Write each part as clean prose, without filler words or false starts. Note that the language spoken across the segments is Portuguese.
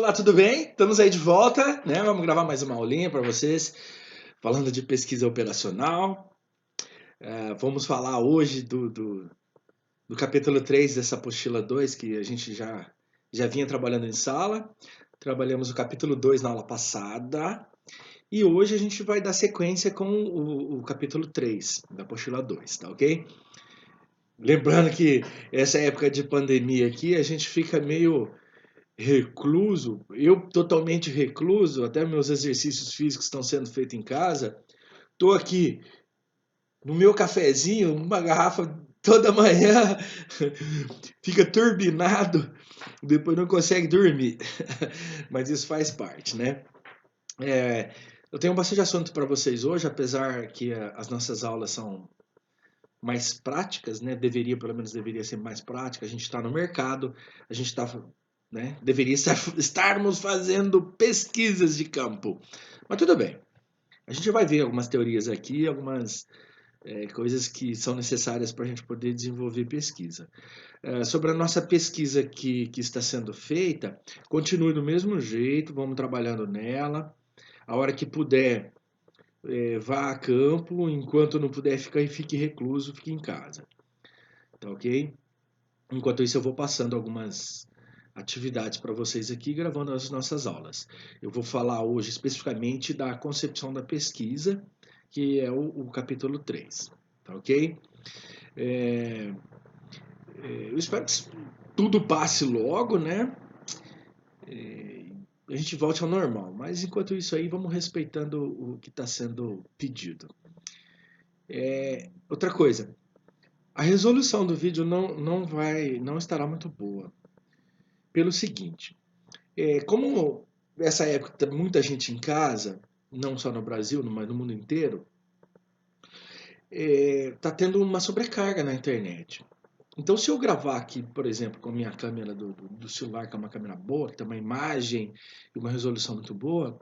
Olá, tudo bem? Estamos aí de volta, né? Vamos gravar mais uma aulinha para vocês, falando de pesquisa operacional. Vamos falar hoje do capítulo 3 dessa apostila 2, que a gente já vinha trabalhando em sala. Trabalhamos o capítulo 2 na aula passada. E hoje a gente vai dar sequência com o capítulo 3 da apostila 2, tá ok? Lembrando que essa época de pandemia aqui, a gente fica meio recluso, eu totalmente recluso, até meus exercícios físicos estão sendo feitos em casa. Estou aqui no meu cafezinho, uma garrafa toda manhã, fica turbinado, depois não consegue dormir. Mas isso faz parte, né? Eu tenho bastante assunto para vocês hoje, apesar que as nossas aulas são mais práticas, né? Pelo menos deveria ser mais prática. A gente está no mercado, a gente está, né? Estarmos fazendo pesquisas de campo. Mas tudo bem. A gente vai ver algumas teorias aqui, algumas coisas que são necessárias para a gente poder desenvolver pesquisa. Sobre a nossa pesquisa que está sendo feita, continue do mesmo jeito, vamos trabalhando nela. A hora que puder, vá a campo, enquanto não puder ficar, fique recluso, fique em casa. Tá ok? Enquanto isso eu vou passando algumas atividades para vocês aqui, gravando as nossas aulas. Eu vou falar hoje especificamente da concepção da pesquisa, que é o capítulo 3, tá ok? Eu espero que tudo passe logo, né? A gente volte ao normal, mas enquanto isso aí, vamos respeitando o que está sendo pedido. Outra coisa, a resolução do vídeo não estará muito boa. Pelo seguinte, como essa época tem muita gente em casa, não só no Brasil, mas no mundo inteiro, está tendo uma sobrecarga na internet. Então, se eu gravar aqui, por exemplo, com a minha câmera do celular, que é uma câmera boa, que tem uma imagem e uma resolução muito boa,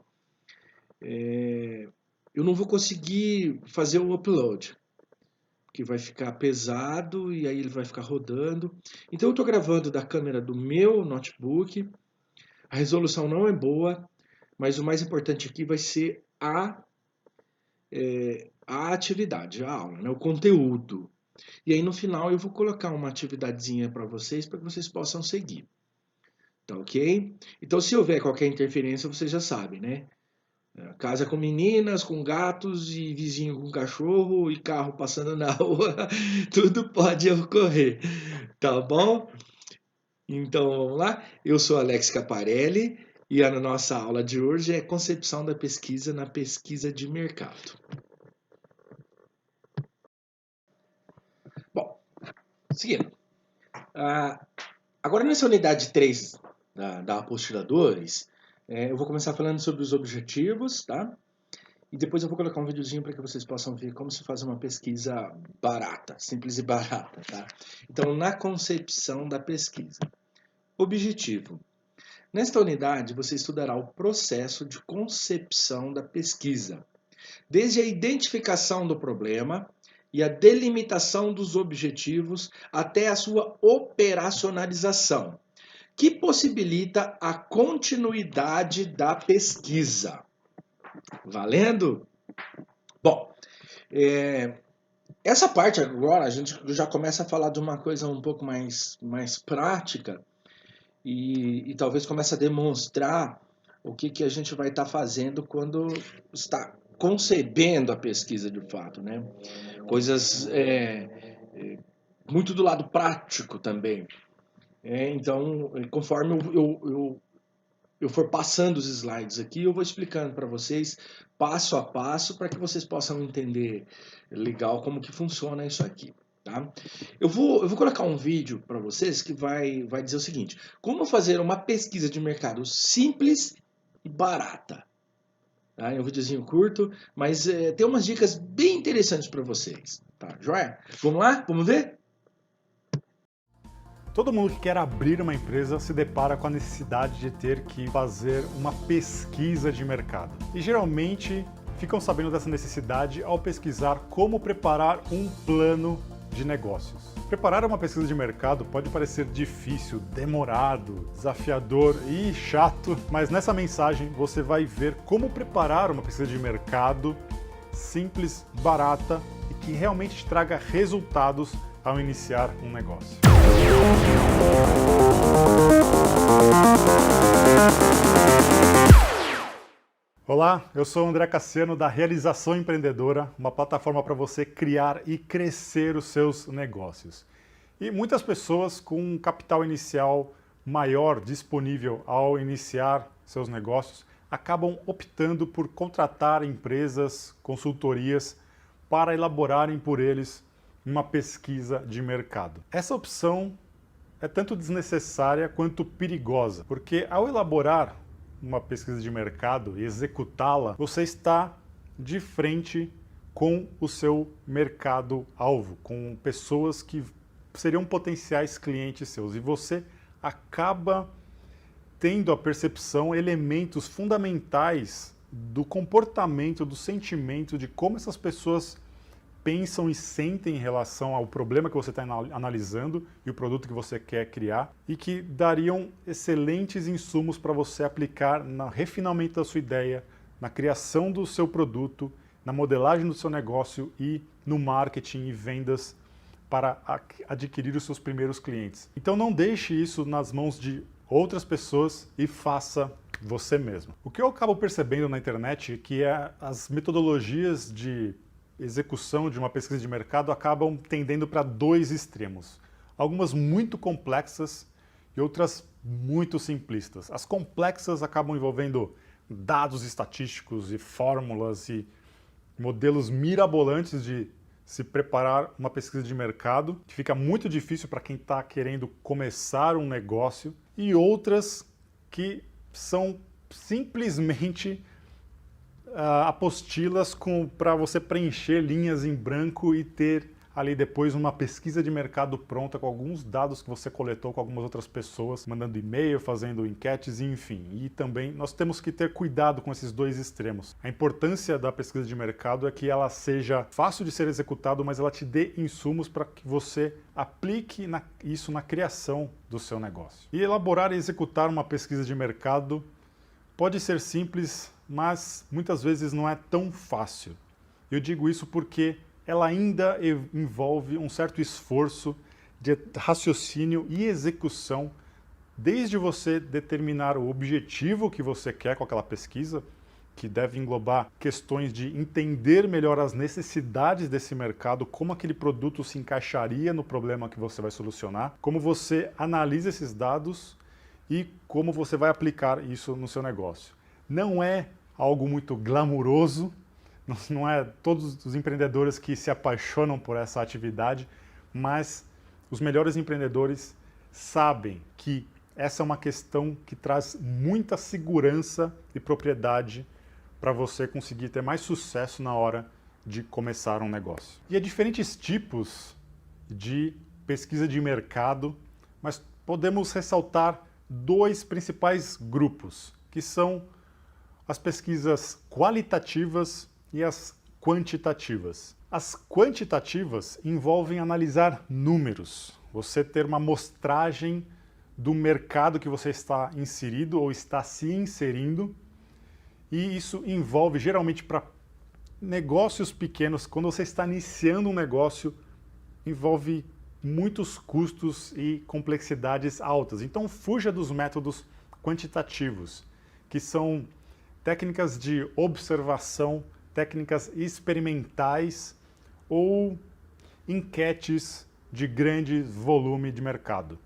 eu não vou conseguir fazer o upload, que vai ficar pesado e aí ele vai ficar rodando. Então, eu estou gravando da câmera do meu notebook, a resolução não é boa, mas o mais importante aqui vai ser a atividade, a aula, né? O conteúdo. E aí no final eu vou colocar uma atividadezinha para vocês possam seguir. Tá ok? Então se houver qualquer interferência, vocês já sabem, né? Casa com meninas, com gatos e vizinho com cachorro e carro passando na rua, tudo pode ocorrer, tá bom? Então vamos lá? Eu sou Alex Caparelli e a nossa aula de hoje é concepção da pesquisa na pesquisa de mercado. Bom, seguindo. Agora nessa unidade 3 da apostila 2, eu vou começar falando sobre os objetivos, tá? E depois eu vou colocar um videozinho para que vocês possam ver como se faz uma pesquisa barata, simples e barata, tá? Então, na concepção da pesquisa. Objetivo. Nesta unidade, você estudará o processo de concepção da pesquisa, desde a identificação do problema e a delimitação dos objetivos até a sua operacionalização, que possibilita a continuidade da pesquisa. Valendo? Bom, essa parte agora a gente já começa a falar de uma coisa um pouco mais prática e talvez comece a demonstrar o que a gente vai estar fazendo quando está concebendo a pesquisa de fato, né? Coisas muito do lado prático também. Então, conforme eu for passando os slides aqui, eu vou explicando para vocês passo a passo para que vocês possam entender legal como que funciona isso aqui. Tá? Eu vou colocar um vídeo para vocês que vai dizer o seguinte: como fazer uma pesquisa de mercado simples e barata. Tá? É um videozinho curto, mas tem umas dicas bem interessantes para vocês. Tá, joia? Vamos lá? Vamos ver? Todo mundo que quer abrir uma empresa se depara com a necessidade de ter que fazer uma pesquisa de mercado. E geralmente ficam sabendo dessa necessidade ao pesquisar como preparar um plano de negócios. Preparar uma pesquisa de mercado pode parecer difícil, demorado, desafiador e chato, mas nessa mensagem você vai ver como preparar uma pesquisa de mercado simples, barata e que realmente traga resultados ao iniciar um negócio. Olá, eu sou o André Cassiano da Realização Empreendedora, uma plataforma para você criar e crescer os seus negócios. E muitas pessoas com um capital inicial maior disponível ao iniciar seus negócios acabam optando por contratar empresas, consultorias para elaborarem por eles uma pesquisa de mercado. Essa opção é tanto desnecessária quanto perigosa, porque ao elaborar uma pesquisa de mercado e executá-la, você está de frente com o seu mercado-alvo, com pessoas que seriam potenciais clientes seus, e você acaba tendo a percepção, elementos fundamentais do comportamento, do sentimento, de como essas pessoas pensam e sentem em relação ao problema que você está analisando e o produto que você quer criar, e que dariam excelentes insumos para você aplicar no refinamento da sua ideia, na criação do seu produto, na modelagem do seu negócio e no marketing e vendas para adquirir os seus primeiros clientes. Então não deixe isso nas mãos de outras pessoas e faça você mesmo. O que eu acabo percebendo na internet é que as metodologias de execução de uma pesquisa de mercado acabam tendendo para dois extremos. Algumas muito complexas e outras muito simplistas. As complexas acabam envolvendo dados estatísticos e fórmulas e modelos mirabolantes de se preparar uma pesquisa de mercado, que fica muito difícil para quem está querendo começar um negócio, e outras que são simplesmente apostilas para você preencher linhas em branco e ter ali depois uma pesquisa de mercado pronta com alguns dados que você coletou com algumas outras pessoas, mandando e-mail, fazendo enquetes, enfim. E também nós temos que ter cuidado com esses dois extremos. A importância da pesquisa de mercado é que ela seja fácil de ser executada, mas ela te dê insumos para que você aplique isso na criação do seu negócio. E elaborar e executar uma pesquisa de mercado pode ser simples, mas muitas vezes não é tão fácil. Eu digo isso porque ela ainda envolve um certo esforço de raciocínio e execução, desde você determinar o objetivo que você quer com aquela pesquisa, que deve englobar questões de entender melhor as necessidades desse mercado, como aquele produto se encaixaria no problema que você vai solucionar, como você analisa esses dados e como você vai aplicar isso no seu negócio. Não é algo muito glamuroso, não é todos os empreendedores que se apaixonam por essa atividade, mas os melhores empreendedores sabem que essa é uma questão que traz muita segurança e propriedade para você conseguir ter mais sucesso na hora de começar um negócio. E há diferentes tipos de pesquisa de mercado, mas podemos ressaltar dois principais grupos, que são as pesquisas qualitativas e as quantitativas. As quantitativas envolvem analisar números, você ter uma amostragem do mercado que você está inserido ou está se inserindo, e isso envolve geralmente para negócios pequenos. Quando você está iniciando um negócio, envolve muitos custos e complexidades altas. Então fuja dos métodos quantitativos, que são técnicas de observação, técnicas experimentais ou enquetes de grande volume de mercado.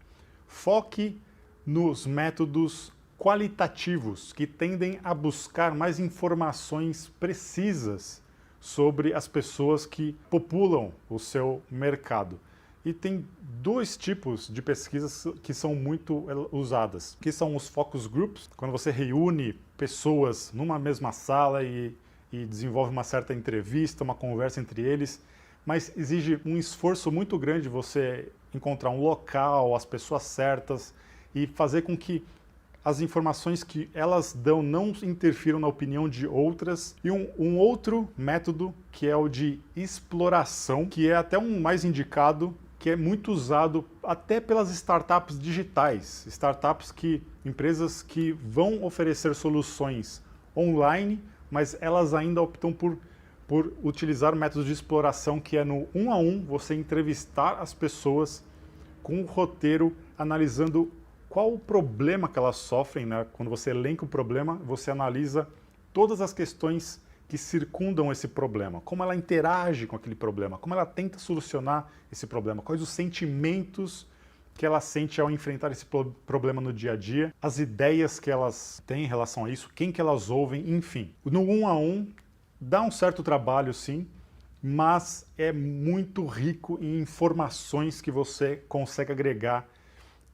Foque nos métodos qualitativos, que tendem a buscar mais informações precisas sobre as pessoas que populam o seu mercado. E tem dois tipos de pesquisas que são muito usadas, que são os focus groups, quando você reúne pessoas numa mesma sala e desenvolve uma certa entrevista, uma conversa entre eles, mas exige um esforço muito grande de você encontrar um local, as pessoas certas e fazer com que as informações que elas dão não interfiram na opinião de outras. E um outro método, que é o de exploração, que é até um mais indicado, que é muito usado até pelas startups digitais. Empresas que vão oferecer soluções online, mas elas ainda optam por utilizar métodos de exploração, que é no 1 a 1, você entrevistar as pessoas com o roteiro, analisando qual o problema que elas sofrem, né? Quando você elenca o problema, você analisa todas as questões que circundam esse problema, como ela interage com aquele problema, como ela tenta solucionar esse problema, quais os sentimentos que ela sente ao enfrentar esse problema no dia a dia, as ideias que elas têm em relação a isso, quem que elas ouvem, enfim. No 1 a 1 dá um certo trabalho, sim, mas é muito rico em informações que você consegue agregar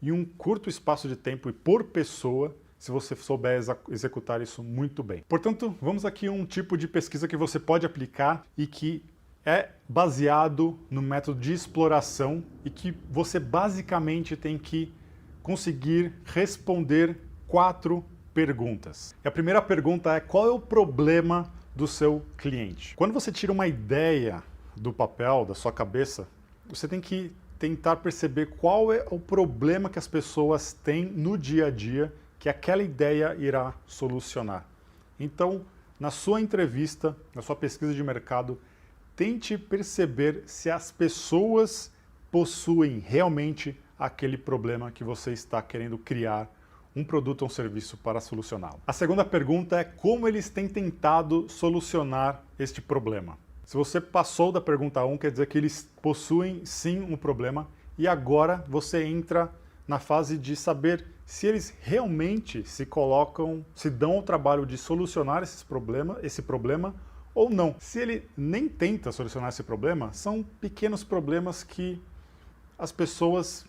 em um curto espaço de tempo e por pessoa, se você souber executar isso muito bem. Portanto, vamos aqui a um tipo de pesquisa que você pode aplicar e que é baseado no método de exploração e que você basicamente tem que conseguir responder 4 perguntas. E a primeira pergunta é: qual é o problema do seu cliente? Quando você tira uma ideia do papel, da sua cabeça, você tem que tentar perceber qual é o problema que as pessoas têm no dia a dia que aquela ideia irá solucionar. Então, na sua entrevista, na sua pesquisa de mercado, tente perceber se as pessoas possuem realmente aquele problema que você está querendo criar um produto ou um serviço para solucioná-lo. A segunda pergunta é como eles têm tentado solucionar este problema. Se você passou da pergunta 1, quer dizer que eles possuem sim um problema, e agora você entra na fase de saber se eles realmente se dão ao trabalho de solucionar esse problema ou não. Se ele nem tenta solucionar esse problema, são pequenos problemas que as pessoas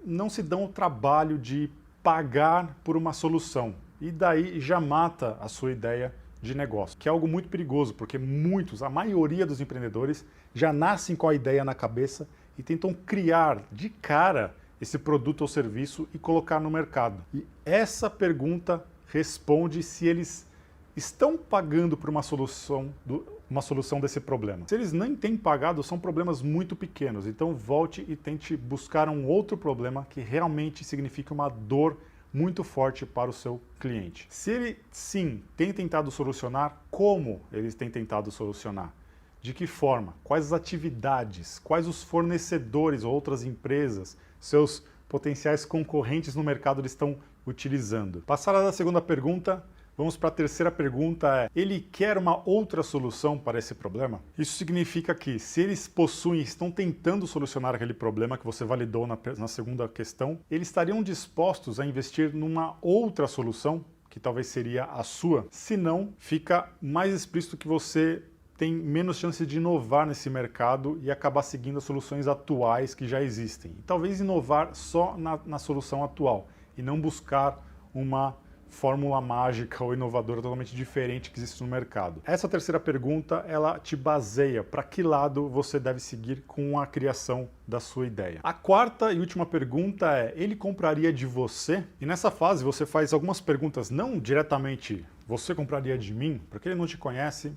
não se dão o trabalho de pagar por uma solução. E daí já mata a sua ideia de negócio, que é algo muito perigoso, porque a maioria dos empreendedores já nascem com a ideia na cabeça e tentam criar de cara esse produto ou serviço e colocar no mercado. E essa pergunta responde se eles estão pagando por uma solução desse problema. Se eles nem têm pagado, são problemas muito pequenos. Então volte e tente buscar um outro problema que realmente signifique uma dor muito forte para o seu cliente. Se ele, sim, tem tentado solucionar, como eles têm tentado solucionar? De que forma? Quais as atividades? Quais os fornecedores ou outras empresas, seus potenciais concorrentes no mercado eles estão utilizando? Passada da segunda pergunta, vamos para a terceira pergunta, ele quer uma outra solução para esse problema? Isso significa que se eles estão tentando solucionar aquele problema que você validou na segunda questão, eles estariam dispostos a investir numa outra solução, que talvez seria a sua? Se não, fica mais explícito que você tem menos chance de inovar nesse mercado e acabar seguindo as soluções atuais que já existem. E talvez inovar só na solução atual e não buscar uma fórmula mágica ou inovadora totalmente diferente que existe no mercado. Essa terceira pergunta, ela te baseia para que lado você deve seguir com a criação da sua ideia. A quarta e última pergunta é: ele compraria de você? E nessa fase você faz algumas perguntas, não diretamente você compraria de mim, porque ele não te conhece.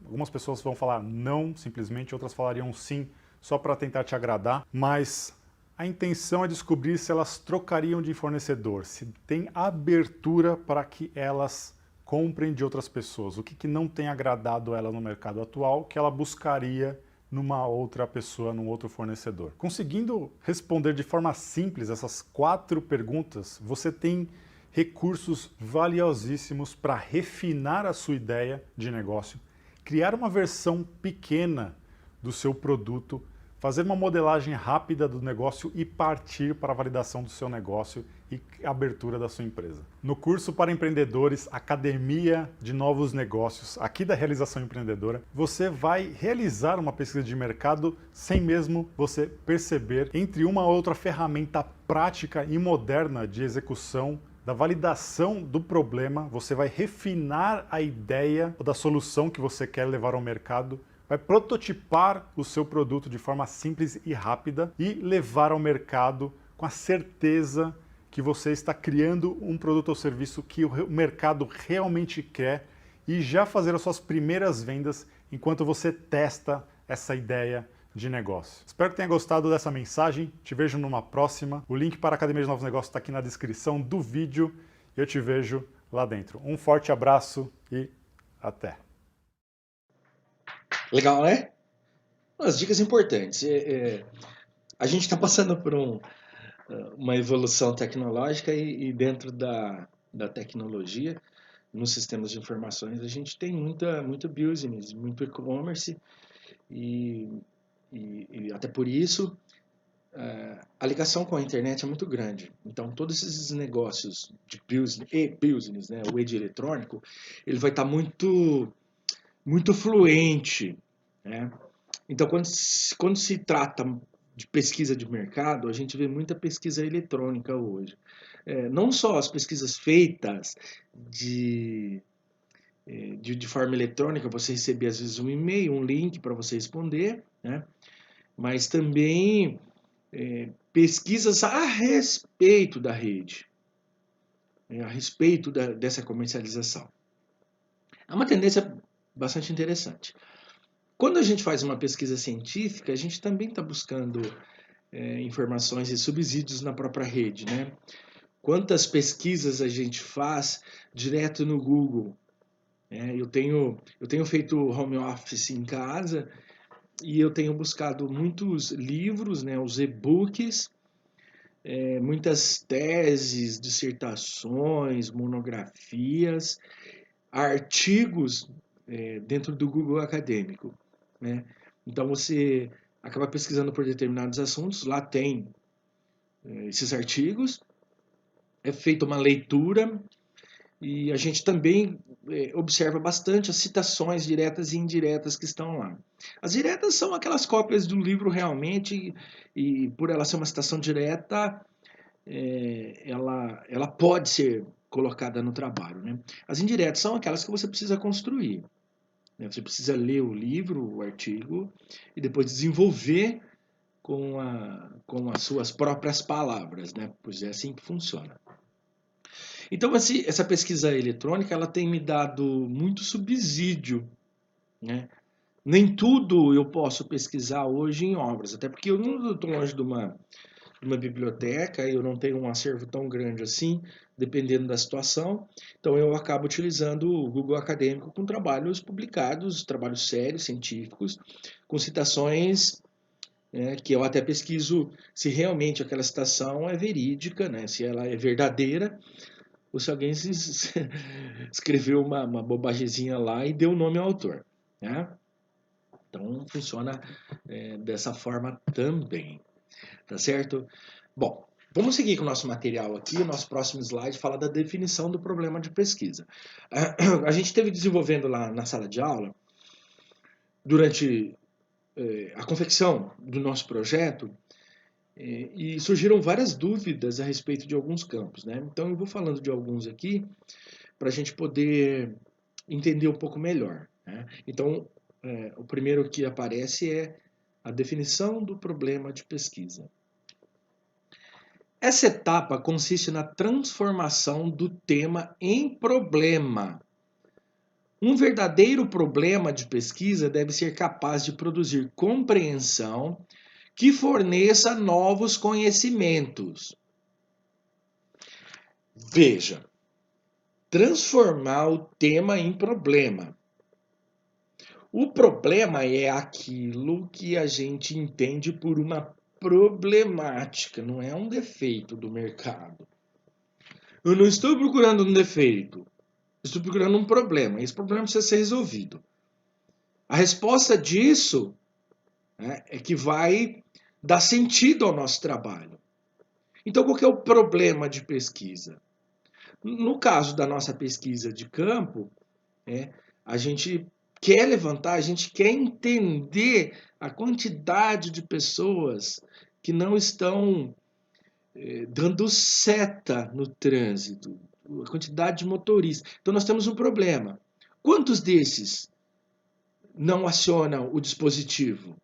Algumas pessoas vão falar não, simplesmente, outras falariam sim, só para tentar te agradar, mas a intenção é descobrir se elas trocariam de fornecedor, se tem abertura para que elas comprem de outras pessoas, o que não tem agradado ela no mercado atual, que ela buscaria numa outra pessoa, num outro fornecedor. Conseguindo responder de forma simples essas 4 perguntas, você tem recursos valiosíssimos para refinar a sua ideia de negócio, criar uma versão pequena do seu produto, fazer uma modelagem rápida do negócio e partir para a validação do seu negócio e abertura da sua empresa. No curso para empreendedores, Academia de Novos Negócios, aqui da Realização Empreendedora, você vai realizar uma pesquisa de mercado sem mesmo você perceber, entre uma ou outra ferramenta prática e moderna de execução da validação do problema, você vai refinar a ideia da solução que você quer levar ao mercado, vai prototipar o seu produto de forma simples e rápida e levar ao mercado com a certeza que você está criando um produto ou serviço que o mercado realmente quer e já fazer as suas primeiras vendas enquanto você testa essa ideia de negócio. Espero que tenha gostado dessa mensagem. Te vejo numa próxima. O link para a Academia de Novos Negócios está aqui na descrição do vídeo. Eu te vejo lá dentro. Um forte abraço e até. Legal, né? Umas dicas importantes. A gente está passando por uma evolução tecnológica e dentro da tecnologia, nos sistemas de informações, a gente tem muito business, muito e-commerce e até por isso a ligação com a internet é muito grande. Então, todos esses negócios de business, né, o e de eletrônico, ele vai estar muito fluente, né? Então, quando se trata de pesquisa de mercado, a gente vê muita pesquisa eletrônica hoje. Não só as pesquisas feitas de forma eletrônica, você receber às vezes um e-mail, um link para você responder, né? Mas também pesquisas a respeito da rede, a respeito dessa comercialização. É uma tendência bastante interessante. Quando a gente faz uma pesquisa científica, a gente também está buscando informações e subsídios na própria rede, né? Quantas pesquisas a gente faz direto no Google? Eu tenho feito home office em casa e eu tenho buscado muitos livros, né, os e-books, muitas teses, dissertações, monografias, artigos dentro do Google Acadêmico, né? Então você acaba pesquisando por determinados assuntos, lá tem esses artigos, é feita uma leitura e a gente também observa bastante as citações diretas e indiretas que estão lá. As diretas são aquelas cópias do livro realmente, e por ela ser uma citação direta, ela pode ser colocada no trabalho, né? As indiretas são aquelas que você precisa construir, né? Você precisa ler o livro, o artigo, e depois desenvolver com as suas próprias palavras, né? Pois é assim que funciona. Então, essa pesquisa eletrônica, ela tem me dado muito subsídio, né? Nem tudo eu posso pesquisar hoje em obras, até porque eu não estou longe de uma biblioteca, eu não tenho um acervo tão grande assim, dependendo da situação. Então, eu acabo utilizando o Google Acadêmico com trabalhos publicados, trabalhos sérios, científicos, com citações, né, que eu até pesquiso se realmente aquela citação é verídica, né, se ela é verdadeira, ou se alguém escreveu uma bobagemzinha lá e deu o nome ao autor, né? Então funciona dessa forma também, tá certo? Bom, vamos seguir com o nosso material aqui. O nosso próximo slide fala da definição do problema de pesquisa. A gente esteve desenvolvendo lá na sala de aula, durante a confecção do nosso projeto, e surgiram várias dúvidas a respeito de alguns campos, né? Então eu vou falando de alguns aqui para a gente poder entender um pouco melhor, né? Então, o primeiro que aparece é a definição do problema de pesquisa. Essa etapa consiste na transformação do tema em problema. Um verdadeiro problema de pesquisa deve ser capaz de produzir compreensão que forneça novos conhecimentos. Veja, transformar o tema em problema. O problema é aquilo que a gente entende por uma problemática, não é um defeito do mercado. Eu não estou procurando um defeito, estou procurando um problema. Esse problema precisa ser resolvido. A resposta disso, né, é que vai dar sentido ao nosso trabalho. Então, qual que é o problema de pesquisa? No caso da nossa pesquisa de campo, a gente quer levantar, a gente quer entender a quantidade de pessoas que não estão dando seta no trânsito, a quantidade de motoristas. Então nós temos um problema. Quantos desses não acionam o dispositivo?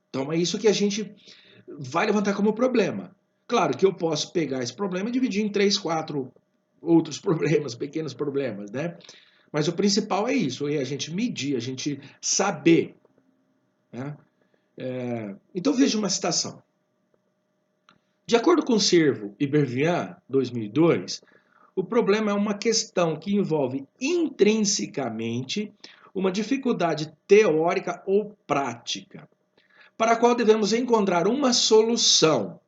Então é isso que a gente vai levantar como problema. Claro que eu posso pegar esse problema e dividir em 3, 4 outros problemas, pequenos problemas, né? Mas o principal é isso, é a gente medir, a gente saber, né? Então veja uma citação. De acordo com Cervo e Bervian, 2002, o problema é uma questão que envolve intrinsecamente uma dificuldade teórica ou prática, para a qual devemos encontrar uma solução.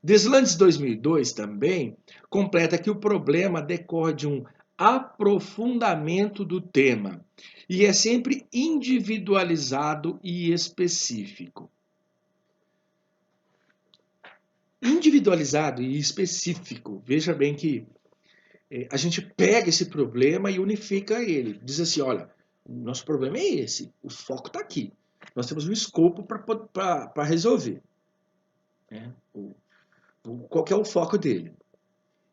Deslandes 2002 também completa que o problema decorre de um aprofundamento do tema e é sempre individualizado e específico. Individualizado e específico. Veja bem que a gente pega esse problema e unifica ele. Diz assim, olha, o nosso problema é esse, o foco está aqui. Nós temos um escopo para resolver. Né? Qual que é o foco dele?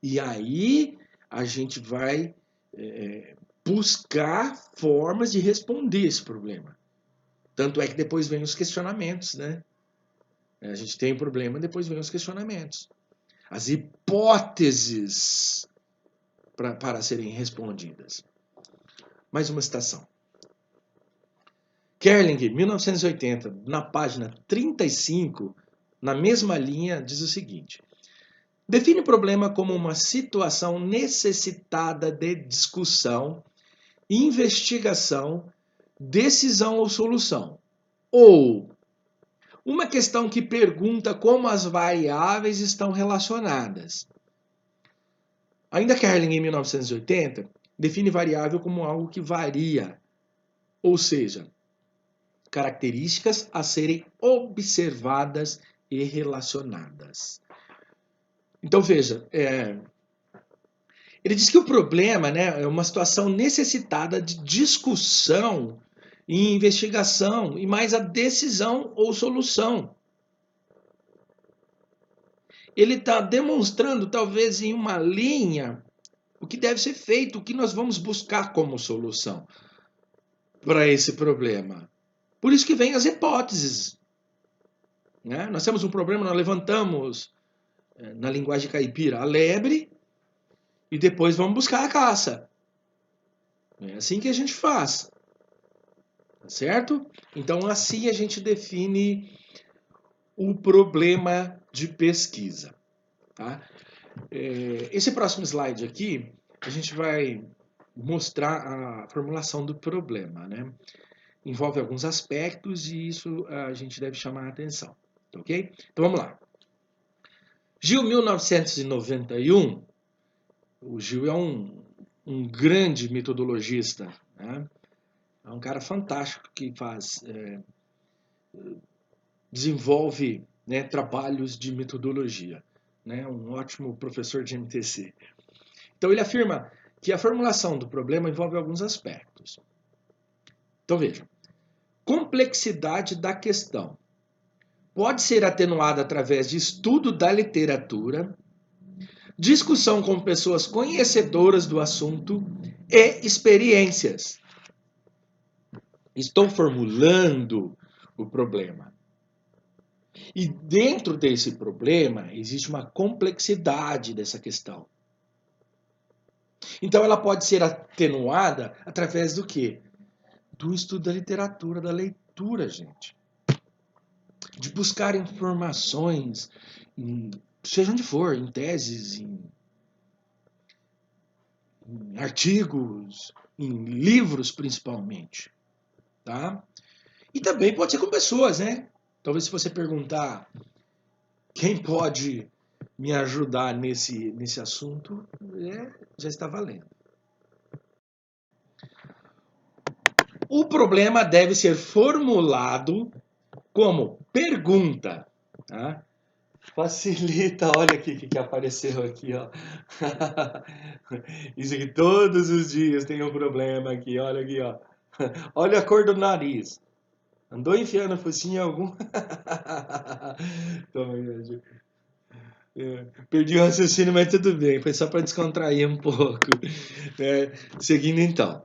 E aí a gente vai buscar formas de responder esse problema. Tanto é que depois vem os questionamentos, né? A gente tem um problema, depois vem os questionamentos. As hipóteses para serem respondidas. Mais uma citação. Kerling, 1980, na página 35, na mesma linha, diz o seguinte. Define o problema como uma situação necessitada de discussão, investigação, decisão ou solução. Ou uma questão que pergunta como as variáveis estão relacionadas. Ainda Kerling, em 1980, define variável como algo que varia, ou seja, características a serem observadas e relacionadas. Então veja, ele diz que o problema, né, é uma situação necessitada de discussão e investigação e mais a decisão ou solução. Ele está demonstrando, talvez em uma linha, o que deve ser feito, o que nós vamos buscar como solução para esse problema. Por isso que vem as hipóteses. Né? Nós temos um problema, nós levantamos, na linguagem caipira, a lebre e depois vamos buscar a caça. É assim que a gente faz. Certo? Então, assim a gente define o problema de pesquisa. Tá? Esse próximo slide aqui, a gente vai mostrar a formulação do problema. Né? Envolve alguns aspectos e isso a gente deve chamar a atenção. Ok? Então, vamos lá. Gil, 1991. O Gil é um grande metodologista, né? É um cara fantástico que desenvolve, né, trabalhos de metodologia, né? Um ótimo professor de MTC. Então ele afirma que a formulação do problema envolve alguns aspectos. Então vejam, complexidade da questão pode ser atenuada através de estudo da literatura, discussão com pessoas conhecedoras do assunto e experiências. Estou formulando o problema. E dentro desse problema existe uma complexidade dessa questão. Então ela pode ser atenuada através do quê? Do estudo da literatura, da leitura, gente. De buscar informações, seja onde for, em teses, em artigos, em livros principalmente. Tá? E também pode ser com pessoas, né? Talvez se você perguntar quem pode me ajudar nesse assunto, já está valendo. O problema deve ser formulado como pergunta. Tá? Facilita, olha aqui que apareceu aqui, ó. Isso aqui todos os dias tem um problema aqui, olha aqui, ó. Olha a cor do nariz. Andou enfiando a focinha em algum... Perdi o raciocínio, mas tudo bem. Foi só para descontrair um pouco. Seguindo então.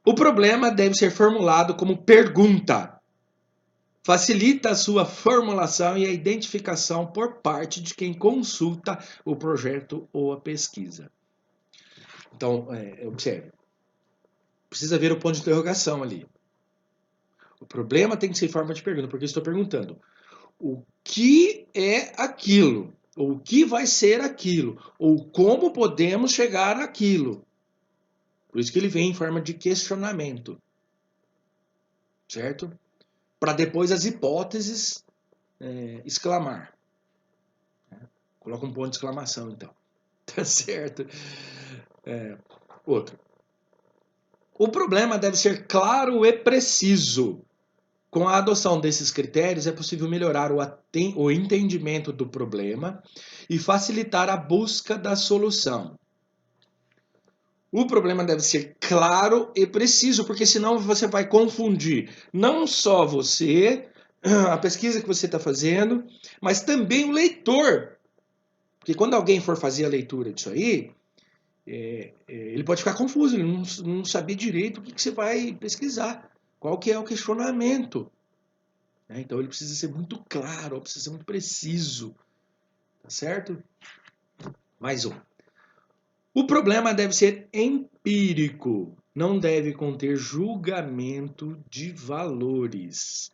O problema deve ser formulado como pergunta. facilita a sua formulação e a identificação por parte de quem consulta o projeto ou a pesquisa. Então, observe, precisa ver o ponto de interrogação ali. O problema tem que ser em forma de pergunta, porque eu estou perguntando o que é aquilo, ou o que vai ser aquilo, ou como podemos chegar àquilo. Por isso que ele vem em forma de questionamento, certo? Para depois as hipóteses exclamar. Coloca um ponto de exclamação, então. Tá certo? Outro. O problema deve ser claro e preciso. Com a adoção desses critérios, é possível melhorar o entendimento do problema e facilitar a busca da solução. O problema deve ser claro e preciso, porque senão você vai confundir não só você, a pesquisa que você está fazendo, mas também o leitor. Porque quando alguém for fazer a leitura disso aí, ele pode ficar confuso, ele não saber direito o que você vai pesquisar, qual que é o questionamento. Então ele precisa ser muito claro, precisa ser muito preciso, tá certo? Mais um. O problema deve ser empírico, não deve conter julgamento de valores.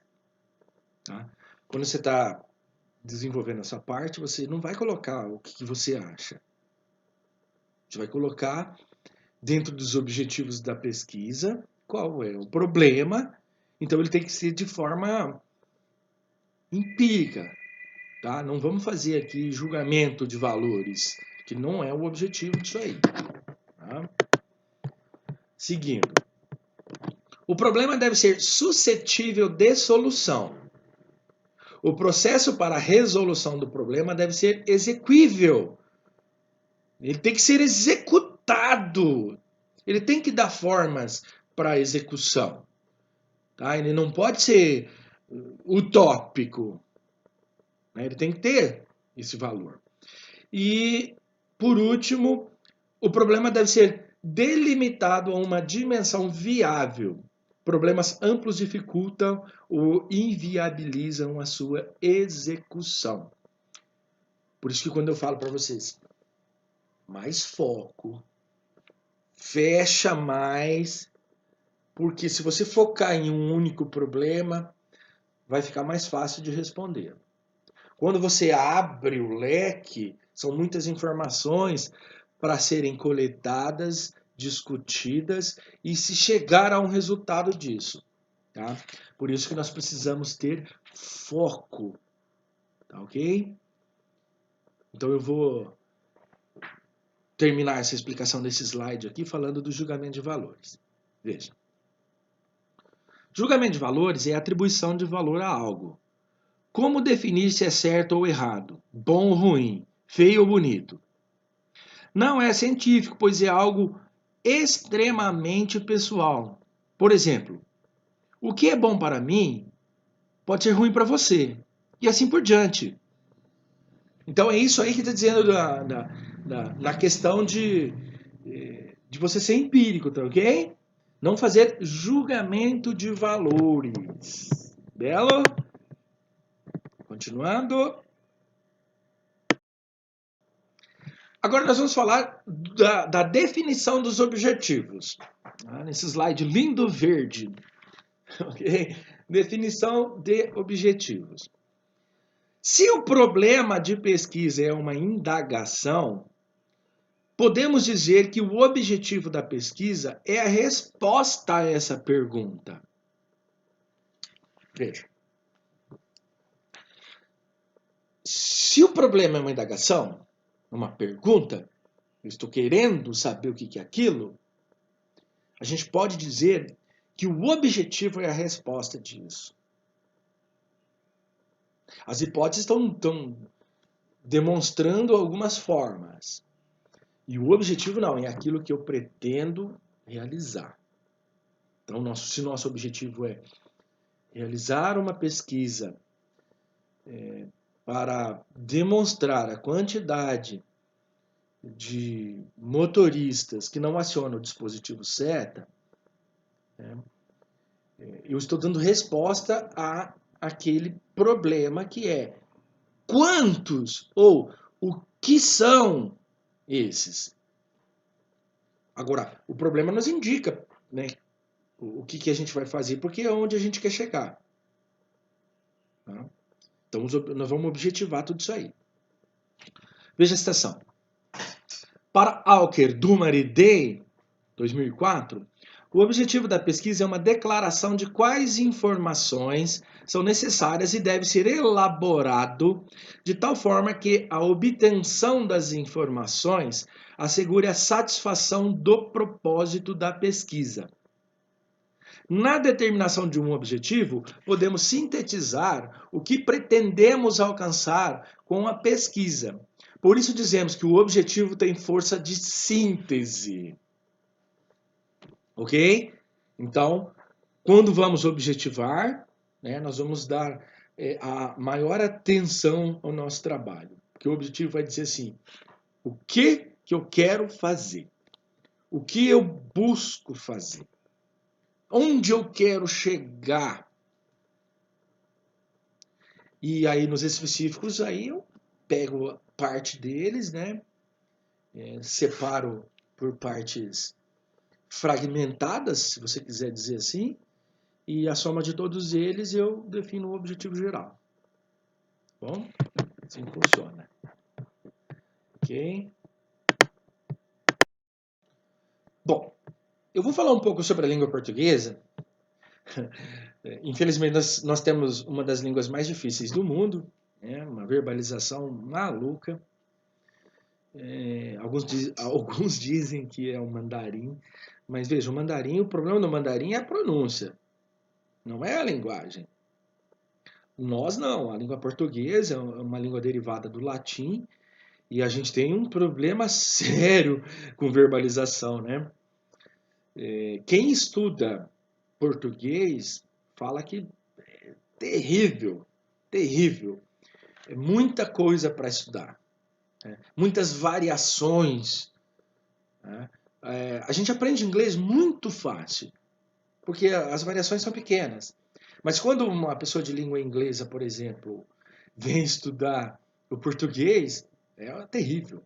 Tá? Quando você está desenvolvendo essa parte, você não vai colocar o que você acha. Você vai colocar dentro dos objetivos da pesquisa qual é o problema. Então ele tem que ser de forma empírica. Tá? Não vamos fazer aqui julgamento de valores, que não é o objetivo disso aí. Tá? Seguindo. O problema deve ser suscetível de solução. O processo para a resolução do problema deve ser exequível. Ele tem que ser executado. Ele tem que dar formas para a execução. Tá? Ele não pode ser utópico. Ele tem que ter esse valor. E, por último, o problema deve ser delimitado a uma dimensão viável. Problemas amplos dificultam ou inviabilizam a sua execução. Por isso que quando eu falo para vocês, mais foco, fecha mais, porque se você focar em um único problema, vai ficar mais fácil de responder. Quando você abre o leque, são muitas informações para serem coletadas, discutidas e se chegar a um resultado disso. Tá? Por isso que nós precisamos ter foco. Tá ok? Então eu vou terminar essa explicação desse slide aqui falando do julgamento de valores. Veja. Julgamento de valores é a atribuição de valor a algo. Como definir se é certo ou errado, bom ou ruim, feio ou bonito? Não é científico, pois é algo extremamente pessoal. Por exemplo, o que é bom para mim pode ser ruim para você. E assim por diante. Então é isso aí que está dizendo na questão de você ser empírico, tá ok? Não fazer julgamento de valores. Belo? Continuando. Agora nós vamos falar da definição dos objetivos. Nesse slide lindo verde. Okay? Definição de objetivos. Se o problema de pesquisa é uma indagação, podemos dizer que o objetivo da pesquisa é a resposta a essa pergunta. Veja. Se o problema é uma indagação, uma pergunta, eu estou querendo saber o que é aquilo, a gente pode dizer que o objetivo é a resposta disso. As hipóteses estão demonstrando algumas formas. E o objetivo não, é aquilo que eu pretendo realizar. Então, se nosso objetivo é realizar uma pesquisa para demonstrar a quantidade de motoristas que não acionam o dispositivo seta, eu estou dando resposta a aquele problema que é quantos ou o que são esses. Agora, o problema nos indica, né, o que a gente vai fazer, porque é onde a gente quer chegar. Tá? Então, nós vamos objetivar tudo isso aí. Veja a citação. Para Alker, Dumar e Day, 2004, o objetivo da pesquisa é uma declaração de quais informações são necessárias e deve ser elaborado de tal forma que a obtenção das informações assegure a satisfação do propósito da pesquisa. Na determinação de um objetivo, podemos sintetizar o que pretendemos alcançar com a pesquisa. Por isso dizemos que o objetivo tem força de síntese. Ok? Então, quando vamos objetivar, né, nós vamos dar a maior atenção ao nosso trabalho. Porque o objetivo vai dizer assim, o que eu quero fazer? O que eu busco fazer? Onde eu quero chegar? E aí, nos específicos, aí eu pego parte deles, né? Separo por partes fragmentadas, se você quiser dizer assim, e a soma de todos eles eu defino o objetivo geral. Bom, assim funciona. Ok? Bom, eu vou falar um pouco sobre a língua portuguesa. Infelizmente, nós temos uma das línguas mais difíceis do mundo, né? Uma verbalização maluca. Alguns dizem que é o mandarim, mas veja, o problema do mandarim é a pronúncia, não é a linguagem. Nós não, a língua portuguesa é uma língua derivada do latim e a gente tem um problema sério com verbalização, né? Quem estuda português fala que é terrível, terrível. É muita coisa para estudar, né? Muitas variações, né? A gente aprende inglês muito fácil, porque as variações são pequenas. Mas quando uma pessoa de língua inglesa, por exemplo, vem estudar o português, é terrível.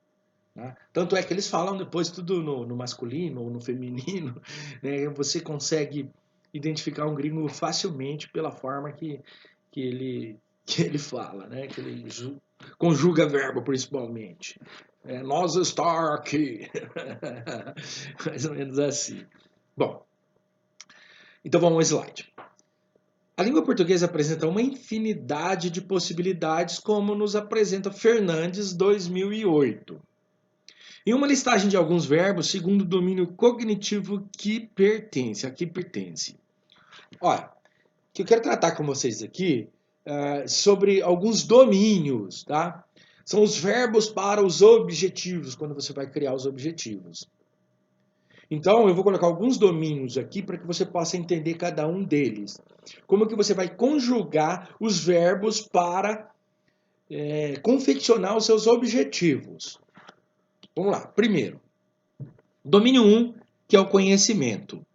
Né? Tanto é que eles falam depois tudo no masculino ou no feminino. Né? Você consegue identificar um gringo facilmente pela forma que ele fala, né? Que ele conjuga verbo principalmente. Nós está aqui. Mais ou menos assim. Bom, então vamos ao slide. A língua portuguesa apresenta uma infinidade de possibilidades, como nos apresenta Fernandes, 2008. Em uma listagem de alguns verbos, segundo o domínio cognitivo que pertence, a que pertence. Olha, que eu quero tratar com vocês aqui sobre alguns domínios, tá? São os verbos para os objetivos, quando você vai criar os objetivos. Então, eu vou colocar alguns domínios aqui para que você possa entender cada um deles. Como que você vai conjugar os verbos para confeccionar os seus objetivos. Vamos lá. Primeiro, domínio 1, que é o conhecimento.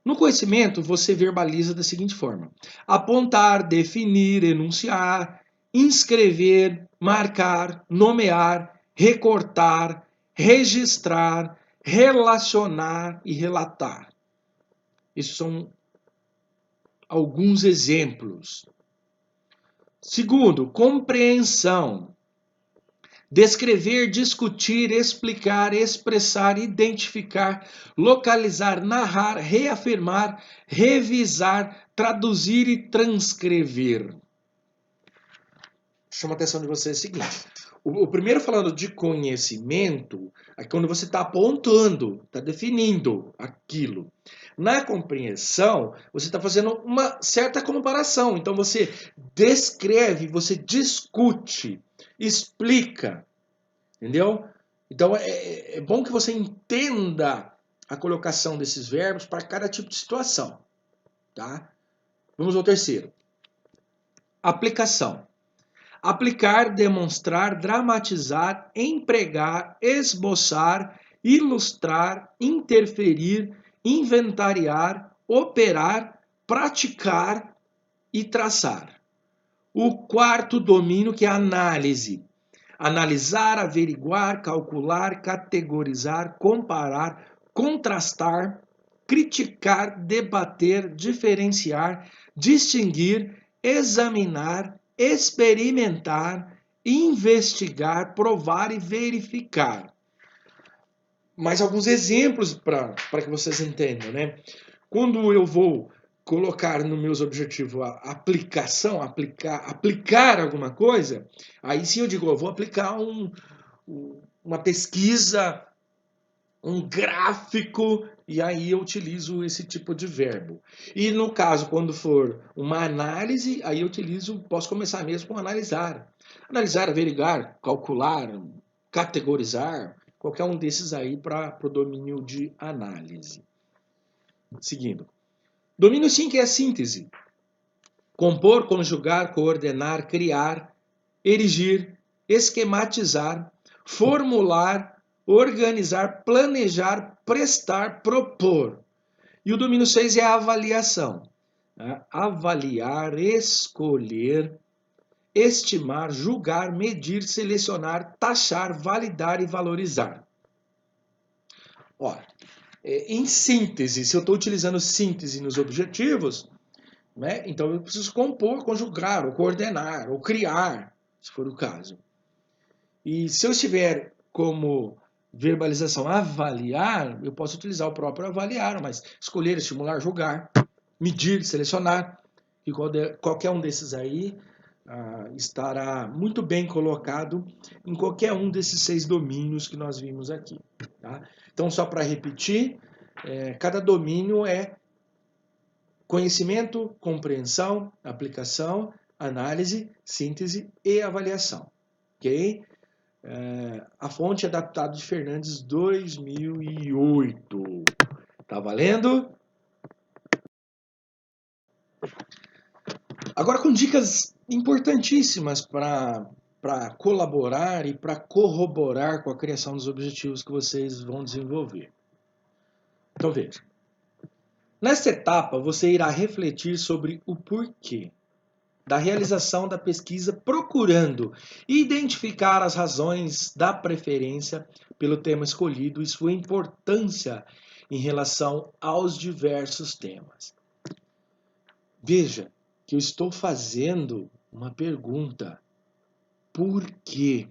No conhecimento, você verbaliza da seguinte forma: apontar, definir, enunciar, inscrever, marcar, nomear, recortar, registrar, relacionar e relatar. Esses são alguns exemplos. Segundo, compreensão. Descrever, discutir, explicar, expressar, identificar, localizar, narrar, reafirmar, revisar, traduzir e transcrever. Chama a atenção de vocês o seguinte. O primeiro, falando de conhecimento, é quando você está apontando, está definindo aquilo. Na compreensão, você está fazendo uma certa comparação. Então, você descreve, você discute, explica. Entendeu? Então, é bom que você entenda a colocação desses verbos para cada tipo de situação. Tá? Vamos ao terceiro. Aplicação. Aplicar, demonstrar, dramatizar, empregar, esboçar, ilustrar, interferir, inventariar, operar, praticar e traçar. O quarto domínio, que é a análise. Analisar, averiguar, calcular, categorizar, comparar, contrastar, criticar, debater, diferenciar, distinguir, examinar, experimentar, investigar, provar e verificar. Mais alguns exemplos para que vocês entendam, né? Quando eu vou colocar nos meus objetivos a aplicação, aplicar alguma coisa, aí sim eu digo, eu vou aplicar uma pesquisa, um gráfico, e aí eu utilizo esse tipo de verbo. E no caso, quando for uma análise, aí eu posso começar mesmo com analisar. Analisar, averiguar, calcular, categorizar, qualquer um desses aí para o domínio de análise. Seguindo. Domínio 5 é a síntese. Compor, conjugar, coordenar, criar, erigir, esquematizar, formular, organizar, planejar, prestar, propor. E o domínio 6 é a avaliação. Avaliar, escolher, estimar, julgar, medir, selecionar, taxar, validar e valorizar. Ora, em síntese, se eu estou utilizando síntese nos objetivos, né, então eu preciso compor, conjugar, ou coordenar, ou criar, se for o caso. E se eu estiver como verbalização avaliar, eu posso utilizar o próprio avaliar, mas escolher, estimular, julgar, medir, selecionar, e qualquer um desses aí estará muito bem colocado em qualquer um desses 6 domínios que nós vimos aqui. Tá? Então, só para repetir, cada domínio é conhecimento, compreensão, aplicação, análise, síntese e avaliação. Ok? A fonte é adaptado de Fernandes 2008. Tá valendo? Agora com dicas importantíssimas para colaborar e para corroborar com a criação dos objetivos que vocês vão desenvolver. Então veja. Nesta etapa, você irá refletir sobre o porquê da realização da pesquisa, procurando identificar as razões da preferência pelo tema escolhido e sua importância em relação aos diversos temas. Veja que eu estou fazendo uma pergunta. Por quê?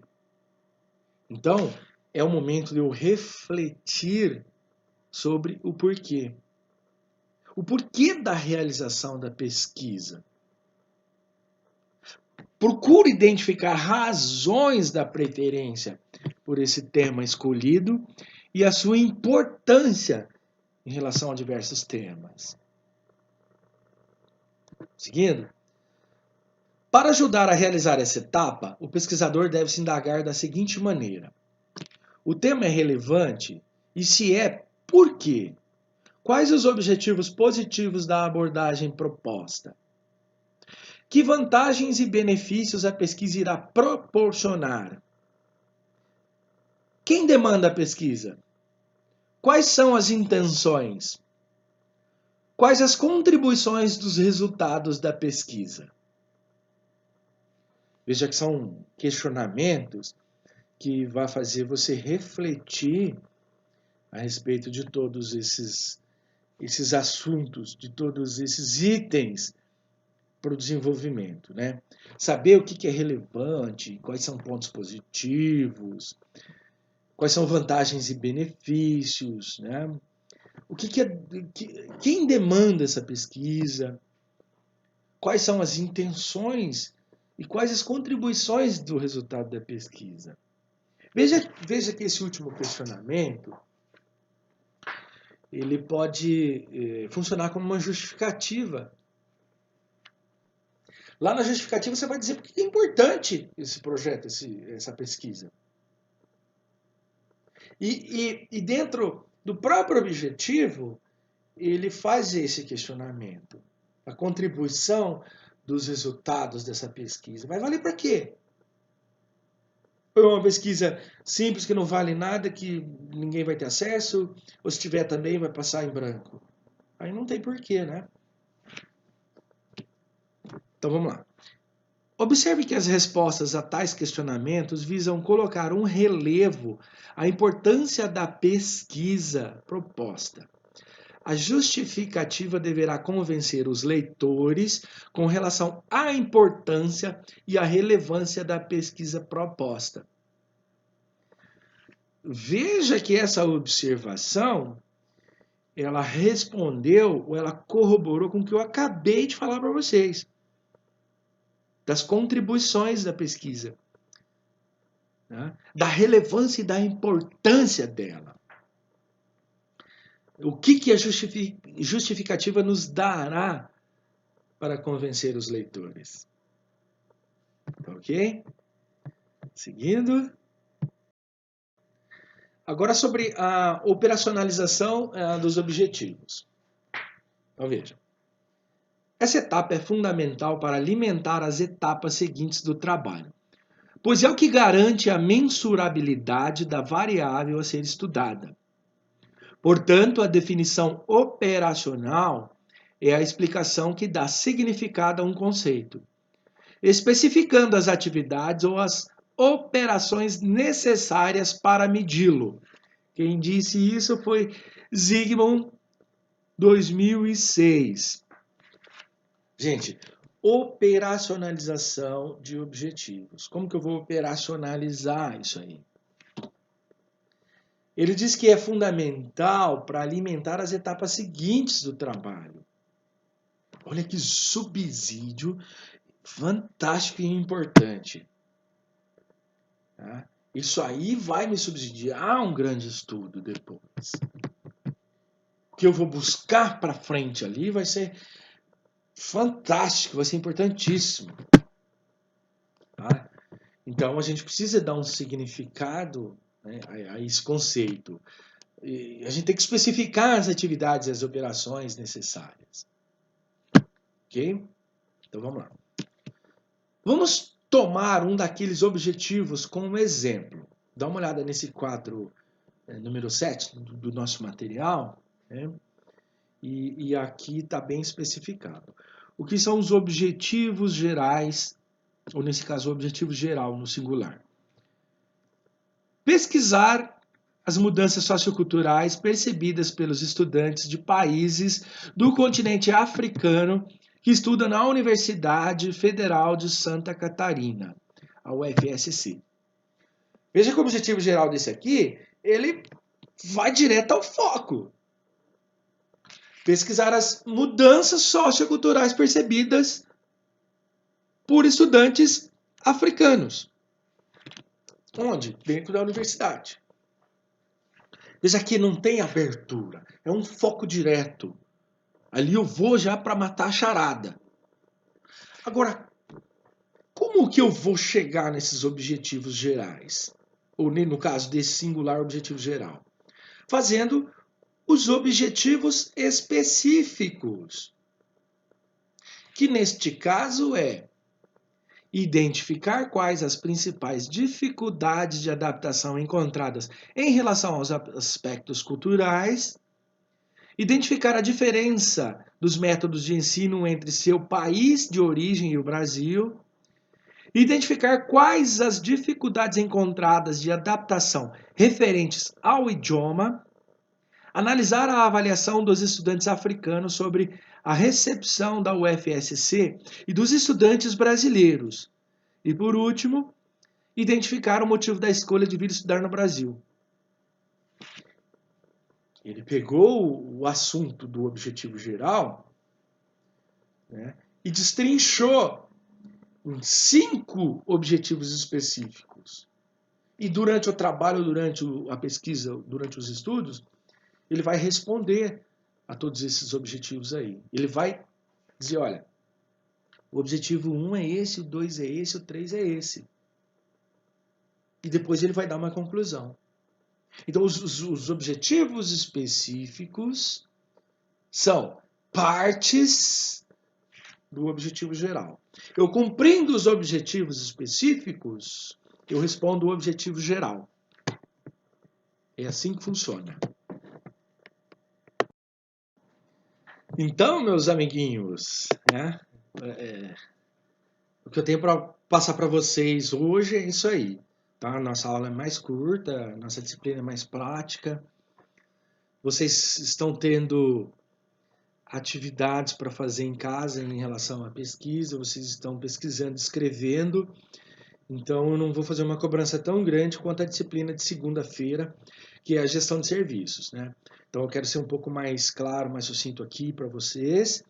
Então, é o momento de eu refletir sobre o porquê. O porquê da realização da pesquisa. Procure identificar razões da preferência por esse tema escolhido e a sua importância em relação a diversos temas. Seguindo. Para ajudar a realizar essa etapa, o pesquisador deve se indagar da seguinte maneira. O tema é relevante? E se é, por quê? Quais os objetivos positivos da abordagem proposta? Que vantagens e benefícios a pesquisa irá proporcionar? Quem demanda a pesquisa? Quais são as intenções? Quais as contribuições dos resultados da pesquisa? Veja que são questionamentos que vai fazer você refletir a respeito de todos esses assuntos, de todos esses itens para o desenvolvimento, né? Saber o que é relevante, quais são pontos positivos, quais são vantagens e benefícios, né? Quem demanda essa pesquisa, quais são as intenções e quais as contribuições do resultado da pesquisa. Veja que esse último questionamento ele pode funcionar como uma justificativa. Lá na justificativa você vai dizer por que é importante esse projeto, essa pesquisa. E dentro do próprio objetivo, ele faz esse questionamento. A contribuição dos resultados dessa pesquisa. Vai valer para quê? Ou é uma pesquisa simples que não vale nada, que ninguém vai ter acesso, ou se tiver também vai passar em branco. Aí não tem porquê, né? Então vamos lá. Observe que as respostas a tais questionamentos visam colocar um relevo à importância da pesquisa proposta. A justificativa deverá convencer os leitores com relação à importância e à relevância da pesquisa proposta. Veja que essa observação, ela respondeu, ou ela corroborou com o que eu acabei de falar para vocês, das contribuições da pesquisa, né? Da relevância e da importância dela. O que a justificativa nos dará para convencer os leitores? Ok? Seguindo. Agora sobre a operacionalização dos objetivos. Então veja. Essa etapa é fundamental para alimentar as etapas seguintes do trabalho, pois é o que garante a mensurabilidade da variável a ser estudada. Portanto, a definição operacional é a explicação que dá significado a um conceito, especificando as atividades ou as operações necessárias para medi-lo. Quem disse isso foi Zygmunt, 2006. Gente, operacionalização de objetivos. Como que eu vou operacionalizar isso aí? Ele diz que é fundamental para alimentar as etapas seguintes do trabalho. Olha que subsídio fantástico e importante. Tá? Isso aí vai me subsidiar um grande estudo depois. O que eu vou buscar para frente ali vai ser fantástico, vai ser importantíssimo. Tá? Então a gente precisa dar um significado, né, a esse conceito. E a gente tem que especificar as atividades e as operações necessárias. Ok? Então vamos lá. Vamos tomar um daqueles objetivos como exemplo. Dá uma olhada nesse quadro número 7 do nosso material, né? E aqui está bem especificado. O que são os objetivos gerais, ou nesse caso o objetivo geral no singular? Pesquisar as mudanças socioculturais percebidas pelos estudantes de países do continente africano que estudam na Universidade Federal de Santa Catarina, a UFSC. Veja que o objetivo geral desse aqui, ele vai direto ao foco. Pesquisar as mudanças socioculturais percebidas por estudantes africanos. Onde? Dentro da universidade. Veja que não tem abertura, é um foco direto. Ali eu vou já para matar a charada. Agora, como que eu vou chegar nesses objetivos gerais? Ou no caso desse singular objetivo geral? Fazendo os objetivos específicos. Que neste caso é identificar quais as principais dificuldades de adaptação encontradas em relação aos aspectos culturais, identificar a diferença dos métodos de ensino entre seu país de origem e o Brasil, identificar quais as dificuldades encontradas de adaptação referentes ao idioma, analisar a avaliação dos estudantes africanos sobre a recepção da UFSC e dos estudantes brasileiros. E, por último, identificar o motivo da escolha de vir estudar no Brasil. Ele pegou o assunto do objetivo geral, né, e destrinchou em 5 objetivos específicos. E durante o trabalho, durante a pesquisa, durante os estudos, ele vai responder a todos esses objetivos aí. Ele vai dizer, olha, o objetivo 1 é esse, o 2 é esse, o 3 é esse. E depois ele vai dar uma conclusão. Então, os objetivos específicos são partes do objetivo geral. Eu cumprindo os objetivos específicos, eu respondo o objetivo geral. É assim que funciona. Então, meus amiguinhos, né, O que eu tenho para passar para vocês hoje é isso aí. Tá? Nossa aula é mais curta, nossa disciplina é mais prática. Vocês estão tendo atividades para fazer em casa em relação à pesquisa, vocês estão pesquisando, escrevendo. Então, eu não vou fazer uma cobrança tão grande quanto a disciplina de segunda-feira, que é a gestão de serviços, né? Então, eu quero ser um pouco mais claro, mais sucinto aqui para vocês,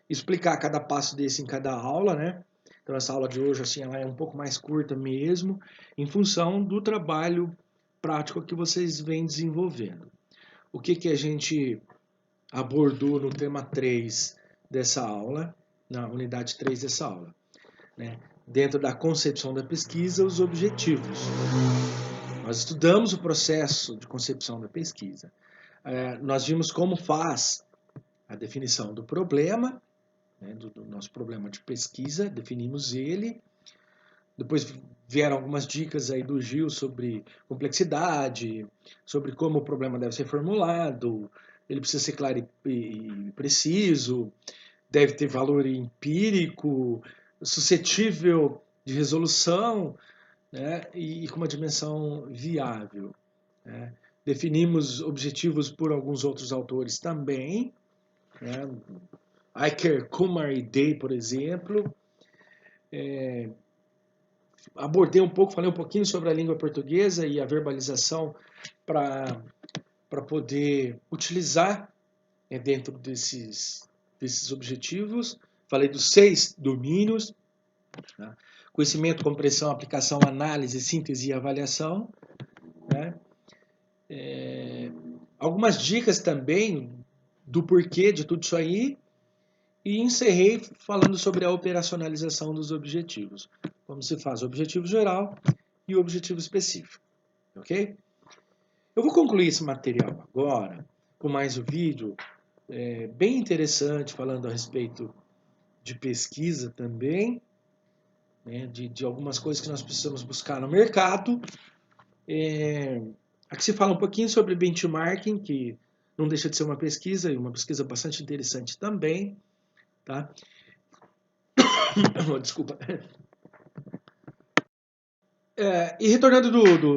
explicar cada passo desse em cada aula, né? Então, essa aula de hoje, assim, ela é um pouco mais curta mesmo, em função do trabalho prático que vocês vêm desenvolvendo. O que a gente abordou no tema 3 dessa aula, na unidade 3 dessa aula, né? Dentro da concepção da pesquisa, os objetivos. Nós estudamos o processo de concepção da pesquisa. Nós vimos como faz a definição do problema, né, do nosso problema de pesquisa, definimos ele. Depois vieram algumas dicas aí do Gil sobre complexidade, sobre como o problema deve ser formulado, ele precisa ser claro e preciso, deve ter valor empírico, suscetível de resolução, né, e com uma dimensão viável, né. Definimos objetivos por alguns outros autores também, né, Eicher, Kumar e Day, por exemplo. Abordei um pouco, falei um pouquinho sobre a língua portuguesa e a verbalização para poder utilizar dentro desses objetivos. Falei dos 6 domínios, né? Conhecimento, compreensão, aplicação, análise, síntese e avaliação, né? Algumas dicas também do porquê de tudo isso aí, e encerrei falando sobre a operacionalização dos objetivos. Como se faz o objetivo geral e o objetivo específico, ok? Eu vou concluir esse material agora com mais um vídeo bem interessante, falando a respeito de pesquisa também, né, de algumas coisas que nós precisamos buscar no mercado. Aqui se fala um pouquinho sobre benchmarking, que não deixa de ser uma pesquisa, e uma pesquisa bastante interessante também. Tá? Desculpa. E retornando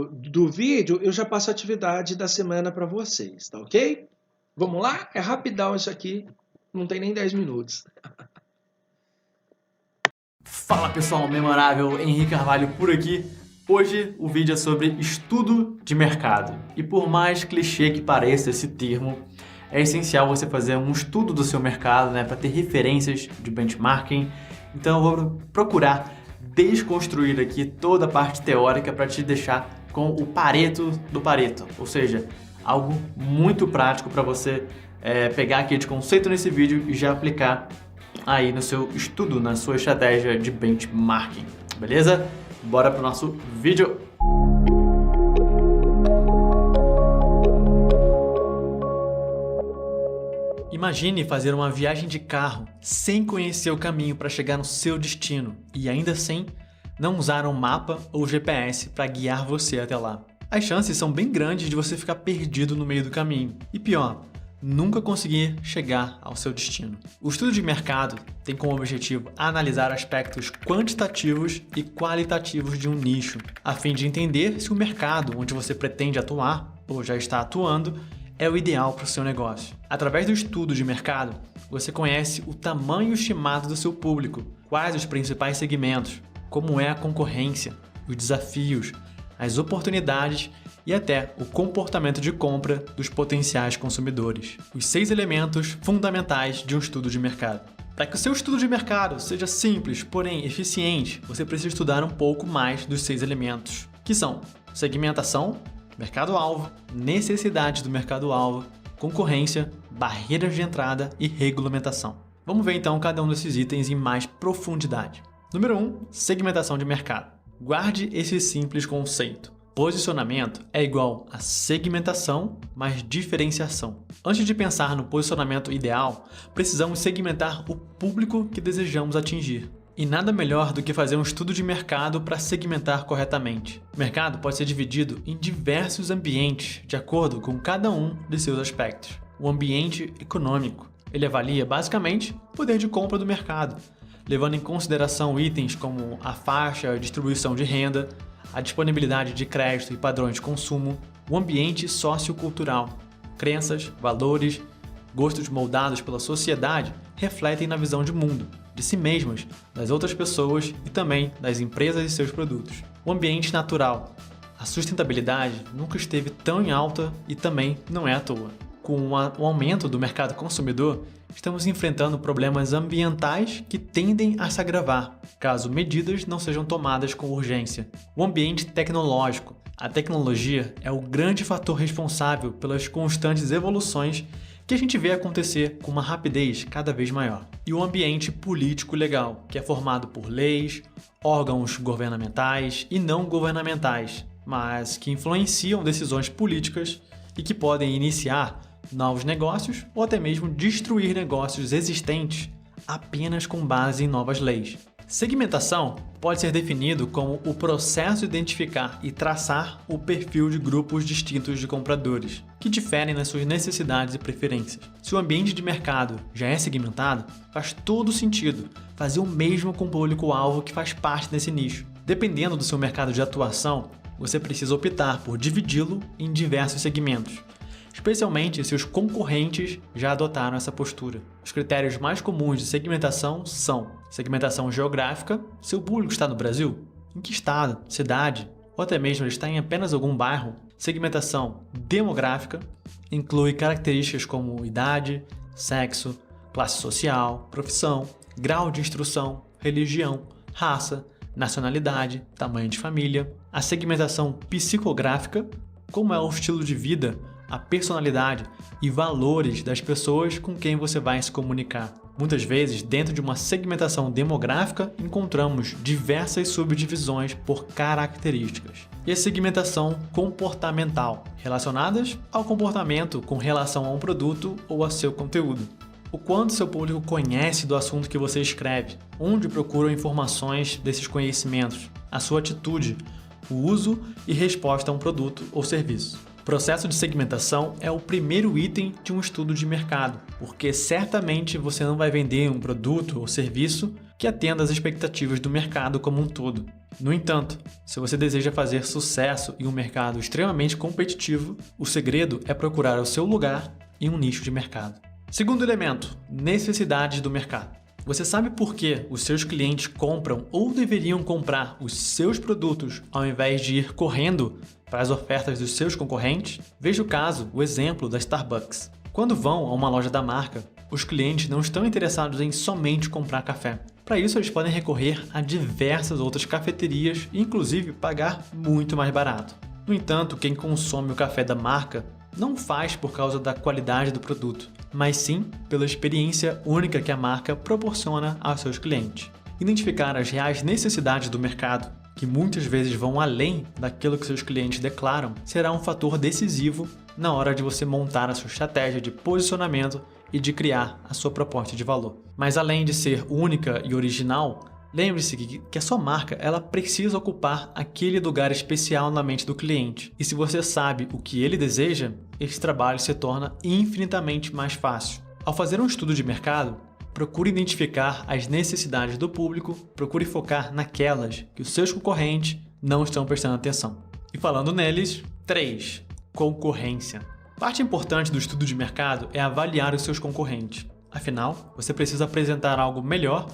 do vídeo, eu já passo a atividade da semana para vocês, tá ok? Vamos lá? É rapidão isso aqui, não tem nem 10 minutos. Fala pessoal, memorável, Henrique Carvalho por aqui. Hoje o vídeo é sobre estudo de mercado. E por mais clichê que pareça esse termo, é essencial você fazer um estudo do seu mercado, né, para ter referências de benchmarking. Então eu vou procurar desconstruir aqui toda a parte teórica para te deixar com o Pareto do Pareto, ou seja, algo muito prático para você pegar aqui de conceito nesse vídeo e já aplicar aí no seu estudo, na sua estratégia de benchmarking, beleza? Bora para o nosso vídeo! Imagine fazer uma viagem de carro sem conhecer o caminho para chegar no seu destino e ainda assim não usar um mapa ou GPS para guiar você até lá. As chances são bem grandes de você ficar perdido no meio do caminho e pior, nunca conseguir chegar ao seu destino. O estudo de mercado tem como objetivo analisar aspectos quantitativos e qualitativos de um nicho, a fim de entender se o mercado onde você pretende atuar ou já está atuando é o ideal para o seu negócio. Através do estudo de mercado, você conhece o tamanho estimado do seu público, quais os principais segmentos, como é a concorrência, os desafios, as oportunidades e até o comportamento de compra dos potenciais consumidores. Os 6 elementos fundamentais de um estudo de mercado. Para que o seu estudo de mercado seja simples, porém eficiente, você precisa estudar um pouco mais dos 6 elementos, que são segmentação, mercado-alvo, necessidades do mercado-alvo, concorrência, barreiras de entrada e regulamentação. Vamos ver então cada um desses itens em mais profundidade. Número 1, segmentação de mercado. Guarde esse simples conceito. Posicionamento é igual a segmentação mais diferenciação. Antes de pensar no posicionamento ideal, precisamos segmentar o público que desejamos atingir. E nada melhor do que fazer um estudo de mercado para segmentar corretamente. O mercado pode ser dividido em diversos ambientes, de acordo com cada um de seus aspectos. O ambiente econômico. Ele avalia basicamente o poder de compra do mercado. levando em consideração itens como a faixa, a distribuição de renda, a disponibilidade de crédito e padrões de consumo, o ambiente sociocultural, crenças, valores, gostos moldados pela sociedade refletem na visão de mundo, de si mesmas, das outras pessoas e também das empresas e seus produtos. O ambiente natural. A sustentabilidade nunca esteve tão em alta e também não é à toa. Com o aumento do mercado consumidor, estamos enfrentando problemas ambientais que tendem a se agravar, caso medidas não sejam tomadas com urgência. O ambiente tecnológico. A tecnologia é o grande fator responsável pelas constantes evoluções que a gente vê acontecer com uma rapidez cada vez maior. E o ambiente político-legal, que é formado por leis, órgãos governamentais e não governamentais, mas que influenciam decisões políticas e que podem iniciar novos negócios ou até mesmo destruir negócios existentes apenas com base em novas leis. Segmentação pode ser definido como o processo de identificar e traçar o perfil de grupos distintos de compradores, que diferem nas suas necessidades e preferências. Se o ambiente de mercado já é segmentado, faz todo sentido fazer o mesmo com o público-alvo que faz parte desse nicho. Dependendo do seu mercado de atuação, você precisa optar por dividi-lo em diversos segmentos, especialmente se os concorrentes já adotaram essa postura. Os critérios mais comuns de segmentação são segmentação geográfica, seu público está no Brasil? Em que estado, cidade, ou até mesmo ele está em apenas algum bairro? Segmentação demográfica, inclui características como idade, sexo, classe social, profissão, grau de instrução, religião, raça, nacionalidade, tamanho de família. A segmentação psicográfica, como é o estilo de vida, a personalidade e valores das pessoas com quem você vai se comunicar. Muitas vezes, dentro de uma segmentação demográfica, encontramos diversas subdivisões por características. E a segmentação comportamental, relacionadas ao comportamento com relação a um produto ou a seu conteúdo. O quanto seu público conhece do assunto que você escreve, onde procuram informações desses conhecimentos, a sua atitude, o uso e resposta a um produto ou serviço. O processo de segmentação é o primeiro item de um estudo de mercado, porque certamente você não vai vender um produto ou serviço que atenda às expectativas do mercado como um todo. No entanto, se você deseja fazer sucesso em um mercado extremamente competitivo, o segredo é procurar o seu lugar em um nicho de mercado. Segundo elemento, necessidades do mercado. Você sabe por que os seus clientes compram ou deveriam comprar os seus produtos ao invés de ir correndo para as ofertas dos seus concorrentes? Veja o exemplo da Starbucks. Quando vão a uma loja da marca, os clientes não estão interessados em somente comprar café. Para isso, eles podem recorrer a diversas outras cafeterias e, inclusive, pagar muito mais barato. No entanto, quem consome o café da marca não faz por causa da qualidade do produto, mas sim pela experiência única que a marca proporciona aos seus clientes. Identificar as reais necessidades do mercado, que muitas vezes vão além daquilo que seus clientes declaram, será um fator decisivo na hora de você montar a sua estratégia de posicionamento e de criar a sua proposta de valor. Mas além de ser única e original, lembre-se que a sua marca ela precisa ocupar aquele lugar especial na mente do cliente. E se você sabe o que ele deseja, esse trabalho se torna infinitamente mais fácil. Ao fazer um estudo de mercado, procure identificar as necessidades do público, procure focar naquelas que os seus concorrentes não estão prestando atenção. E falando neles, 3. Concorrência. Parte importante do estudo de mercado é avaliar os seus concorrentes. Afinal, você precisa apresentar algo melhor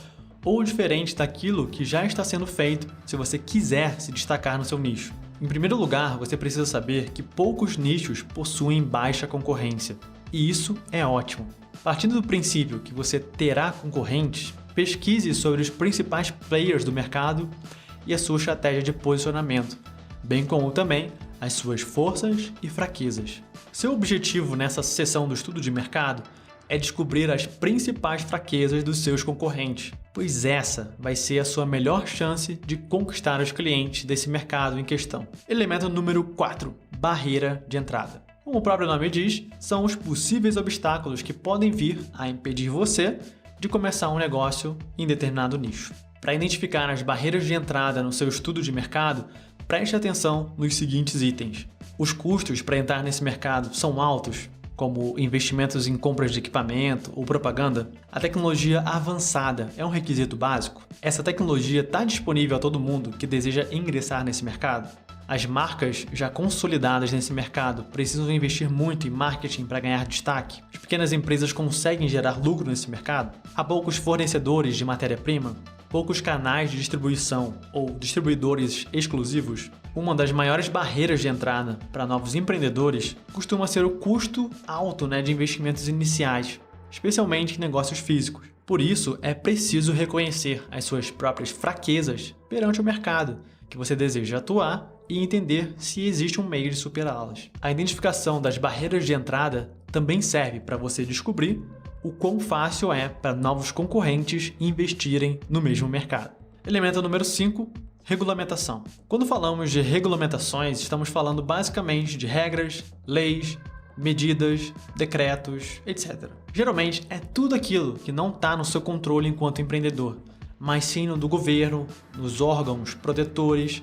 ou diferente daquilo que já está sendo feito se você quiser se destacar no seu nicho. Em primeiro lugar, você precisa saber que poucos nichos possuem baixa concorrência, e isso é ótimo. Partindo do princípio que você terá concorrentes, pesquise sobre os principais players do mercado e a sua estratégia de posicionamento, bem como também as suas forças e fraquezas. Seu objetivo nessa sessão do estudo de mercado é descobrir as principais fraquezas dos seus concorrentes, pois essa vai ser a sua melhor chance de conquistar os clientes desse mercado em questão. Elemento número 4, barreira de entrada. Como o próprio nome diz, são os possíveis obstáculos que podem vir a impedir você de começar um negócio em determinado nicho. Para identificar as barreiras de entrada no seu estudo de mercado, preste atenção nos seguintes itens. Os custos para entrar nesse mercado são altos? como investimentos em compras de equipamento ou propaganda, a tecnologia avançada é um requisito básico? Essa tecnologia está disponível a todo mundo que deseja ingressar nesse mercado? As marcas já consolidadas nesse mercado precisam investir muito em marketing para ganhar destaque? As pequenas empresas conseguem gerar lucro nesse mercado? Há poucos fornecedores de matéria-prima? Poucos canais de distribuição ou distribuidores exclusivos? Uma das maiores barreiras de entrada para novos empreendedores costuma ser o custo alto de investimentos iniciais, especialmente em negócios físicos. Por isso, é preciso reconhecer as suas próprias fraquezas perante o mercado que você deseja atuar e entender se existe um meio de superá-las. A identificação das barreiras de entrada também serve para você descobrir o quão fácil é para novos concorrentes investirem no mesmo mercado. Elemento número 5, regulamentação. Quando falamos de regulamentações, estamos falando basicamente de regras, leis, medidas, decretos, etc. Geralmente é tudo aquilo que não está no seu controle enquanto empreendedor, mas sim no do governo, nos órgãos protetores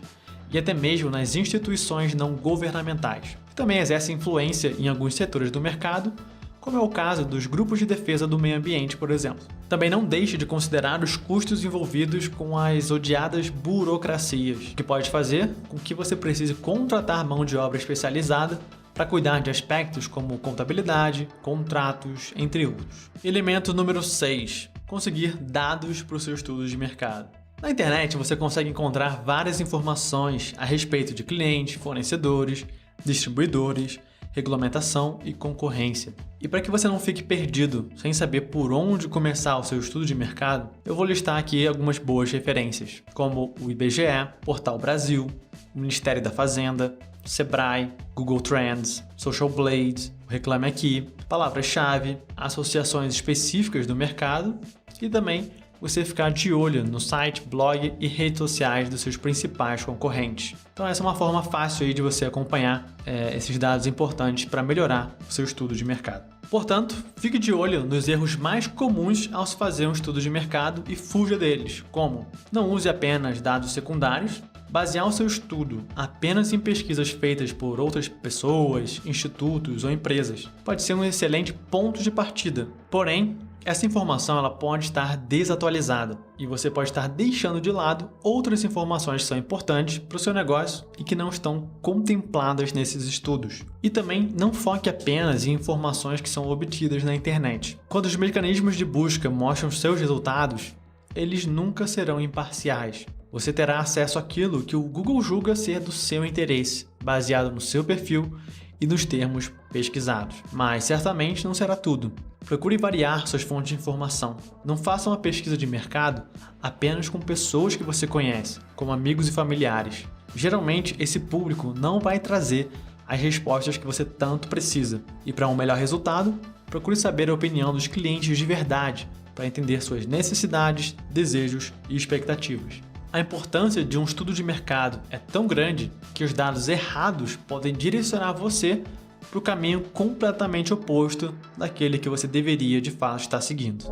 e até mesmo nas instituições não governamentais, que também exercem influência em alguns setores do mercado, como é o caso dos grupos de defesa do meio ambiente, por exemplo. Também não deixe de considerar os custos envolvidos com as odiadas burocracias, que pode fazer com que você precise contratar mão de obra especializada para cuidar de aspectos como contabilidade, contratos, entre outros. Elemento número 6. Conseguir dados para o seu estudo de mercado. Na internet você consegue encontrar várias informações a respeito de clientes, fornecedores, distribuidores, regulamentação e concorrência. E para que você não fique perdido sem saber por onde começar o seu estudo de mercado, eu vou listar aqui algumas boas referências, como o IBGE, Portal Brasil, o Ministério da Fazenda, Sebrae, Google Trends, Social Blade, Reclame Aqui, palavras-chave, associações específicas do mercado e também você ficar de olho no site, blog e redes sociais dos seus principais concorrentes. Então essa é uma forma fácil aí de você acompanhar esses dados importantes para melhorar o seu estudo de mercado. Portanto, fique de olho nos erros mais comuns ao se fazer um estudo de mercado e fuja deles, como não use apenas dados secundários, basear o seu estudo apenas em pesquisas feitas por outras pessoas, institutos ou empresas. Pode ser um excelente ponto de partida, porém, essa informação ela pode estar desatualizada e você pode estar deixando de lado outras informações que são importantes para o seu negócio e que não estão contempladas nesses estudos. E também não foque apenas em informações que são obtidas na internet. Quando os mecanismos de busca mostram seus resultados, eles nunca serão imparciais. Você terá acesso àquilo que o Google julga ser do seu interesse, baseado no seu perfil e nos termos pesquisados. Mas certamente não será tudo. Procure variar suas fontes de informação. Não faça uma pesquisa de mercado apenas com pessoas que você conhece, como amigos e familiares. Geralmente, esse público não vai trazer as respostas que você tanto precisa. E para um melhor resultado, procure saber a opinião dos clientes de verdade, para entender suas necessidades, desejos e expectativas. A importância de um estudo de mercado é tão grande que os dados errados podem direcionar você para o caminho completamente oposto daquele que você deveria de fato estar seguindo.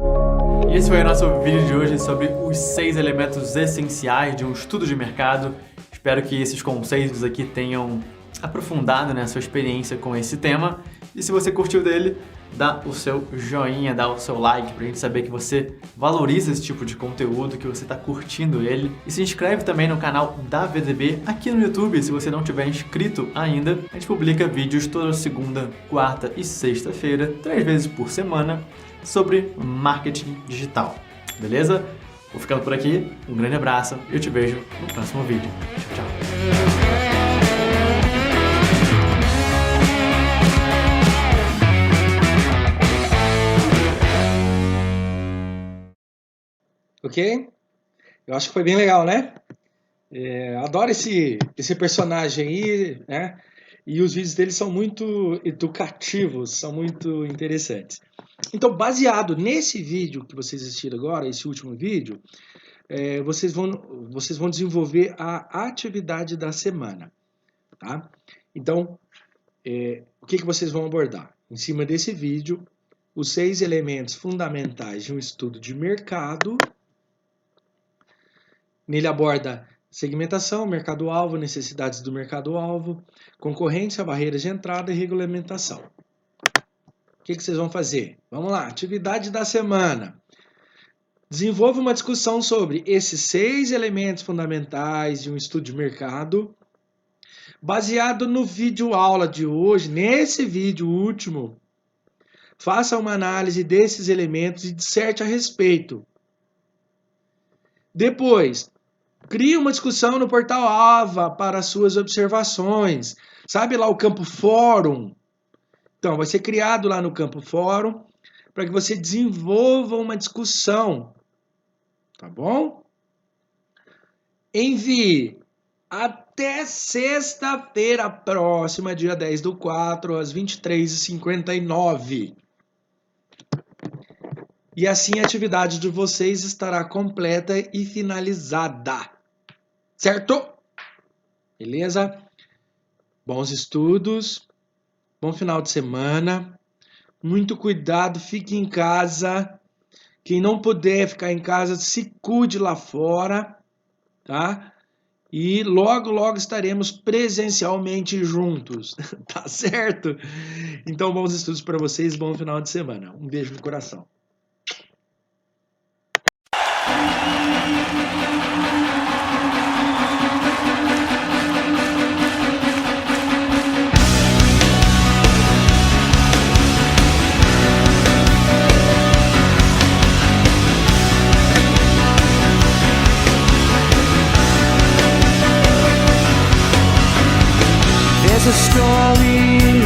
E esse foi o nosso vídeo de hoje sobre os 6 elementos essenciais de um estudo de mercado. Espero que esses conceitos aqui tenham aprofundado a sua experiência com esse tema. E se você curtiu dele, dá o seu joinha, dá o seu like pra gente saber que você valoriza esse tipo de conteúdo, que você está curtindo ele. E se inscreve também no canal da VDB aqui no YouTube, se você não tiver inscrito ainda. A gente publica vídeos toda segunda, quarta e sexta-feira, 3 vezes por semana, sobre marketing digital. Beleza? Vou ficando por aqui, um grande abraço e eu te vejo no próximo vídeo. Tchau, tchau. Ok? Eu acho que foi bem legal, né? Adoro esse personagem aí, né? E os vídeos dele são muito educativos, são muito interessantes. Então, baseado nesse vídeo que vocês assistiram agora, esse último vídeo, vocês vão desenvolver a atividade da semana, tá? Então, o que vocês vão abordar? Em cima desse vídeo, os 6 elementos fundamentais de um estudo de mercado. Nele aborda segmentação, mercado-alvo, necessidades do mercado-alvo, concorrência, barreiras de entrada e regulamentação. O que vocês vão fazer? Vamos lá, atividade da semana. Desenvolva uma discussão sobre esses 6 elementos fundamentais de um estudo de mercado, baseado no vídeo aula de hoje, nesse vídeo último. Faça uma análise desses elementos e disserte a respeito. Depois, crie uma discussão no portal AVA para suas observações. Sabe lá o campo fórum? Então, vai ser criado lá no campo fórum para que você desenvolva uma discussão. Tá bom? Envie até sexta-feira próxima, dia 10/4, às 23h59. E assim a atividade de vocês estará completa e finalizada. Certo? Beleza? Bons estudos. Bom final de semana. Muito cuidado, fique em casa. Quem não puder ficar em casa, se cuide lá fora, tá? E logo estaremos presencialmente juntos, tá certo? Então, bons estudos para vocês, bom final de semana. Um beijo no coração. There's a story